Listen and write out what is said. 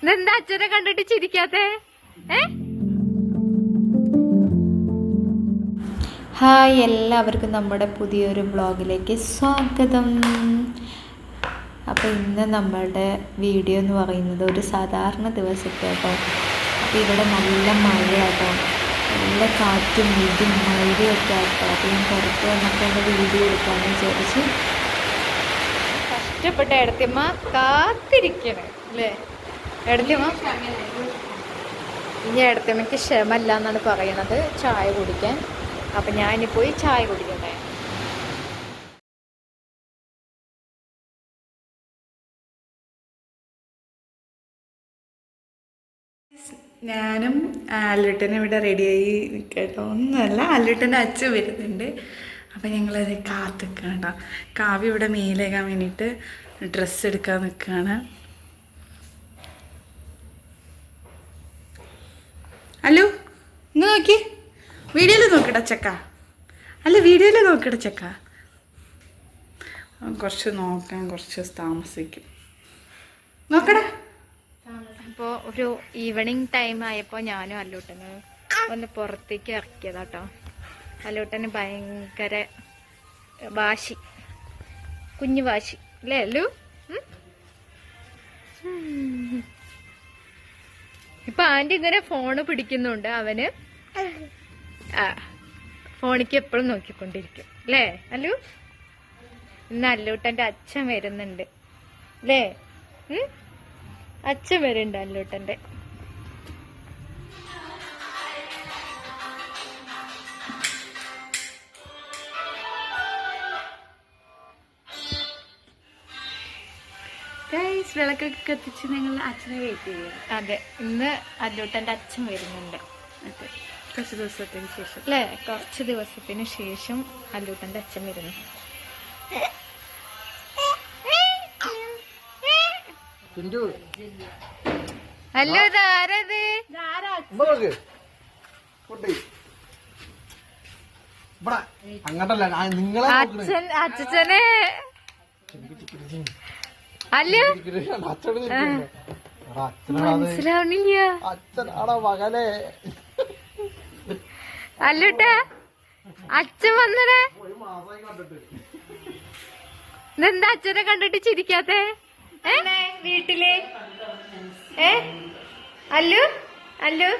ഇതെന്താ അച്ഛനെ കണ്ടിട്ട് ചിരിക്കാത്തെ? ഹായ്, എല്ലാവർക്കും നമ്മുടെ പുതിയൊരു വ്ളോഗിലേക്ക് സ്വാഗതം. അപ്പോൾ ഇന്ന് നമ്മളുടെ വീഡിയോ എന്ന് പറയുന്നത് ഒരു സാധാരണ ദിവസത്തെ കേട്ടോ. അപ്പോൾ ഇവിടെ നല്ല മഴയാട്ടോ, നല്ല കാറ്റും ഇടിയും മഴയൊക്കെ ആട്ടോ. അപ്പോൾ ഞാൻ പുറത്ത് വന്നപ്പോൾ എൻ്റെ വീഡിയോ എടുക്കാമെന്ന് വിചാരിച്ച് കഷ്ടപ്പെട്ട എടത്തിയമ്മ കാത്തിരിക്കണേ അല്ലേ? എടത്തിയമ്മ ഇനി എടത്തിയമ്മയ്ക്ക് ക്ഷമല്ല എന്നാണ് പറയണത് ചായ കുടിക്കാൻ. അപ്പം ഞാനിനി പോയി ചായ കുടിക്കട്ടെ. ഞാനും ആലുട്ടനും ഇവിടെ റെഡിയായി കേട്ടോ. ഒന്നുമല്ല, ആലുട്ടൻ്റെ അച്ഛൻ വരുന്നുണ്ട്. അപ്പം ഞങ്ങളത് കാത്തിക്കുക കേട്ടോ. കാവ്യ ഇവിടെ മേലേക്കാൻ വേണ്ടിയിട്ട് ഡ്രസ്സ് എടുക്കാൻ നിൽക്കുകയാണ്. അല്ലു ഇന്ന് നോക്കി, വീഡിയോയിൽ നോക്കട്ടെ ചക്ക. അല്ല, വീഡിയോയിൽ നോക്കട്ടെ ചക്ക. കുറച്ച് നോക്കാൻ കുറച്ച് താമസിക്കും. നോക്കടാ. അപ്പോൾ ഒരു ഈവനിങ് ടൈം ആയപ്പോൾ ഞാനും അല്ലൂട്ടന് ഒന്ന് പുറത്തേക്ക് ഇറക്കിയതാട്ടോ. അല്ലൂട്ടന് ഭയങ്കര വാശി, കുഞ്ഞു വാശി അല്ലേ അല്ലു? ഇപ്പൊ ആന്റി ഇങ്ങനെ ഫോണ് പിടിക്കുന്നുണ്ട്. അവന് ഫോണിക്ക് എപ്പോഴും നോക്കിക്കൊണ്ടിരിക്കും അല്ലേ അല്ലു? ഇന്ന് അല്ലൂട്ടന്റെ അച്ഛൻ വരുന്നുണ്ട് അല്ലേ? അച്ഛൻ വരുന്നുണ്ട് അല്ലൂട്ടന്റെ. വിളക്കൊക്കെ കത്തിച്ച് നിങ്ങൾ അച്ഛനെ വെയിറ്റ് ചെയ്യുക. അതെ, ഇന്ന് അല്ലൂട്ടന്റെ അച്ഛൻ വരുന്നുണ്ട്. അതെ, കുറച്ച് ദിവസത്തിന് ശേഷം അല്ലേ? കുറച്ച് ദിവസത്തിന് ശേഷം അല്ലൂട്ടന്റെ അച്ഛൻ വരുന്നു. അല്ലോ, ഇതാരത്? അച്ഛനെ അല്ലോ മനസ്സിലാവണില്ല. അല്ലൂട്ടാ, അച്ഛൻ വന്നടേ. ഇതെന്താ അച്ഛനെ കണ്ടിട്ട് ചിരിക്കാത്തെ വീട്ടില്? അല്ലു അല്ലു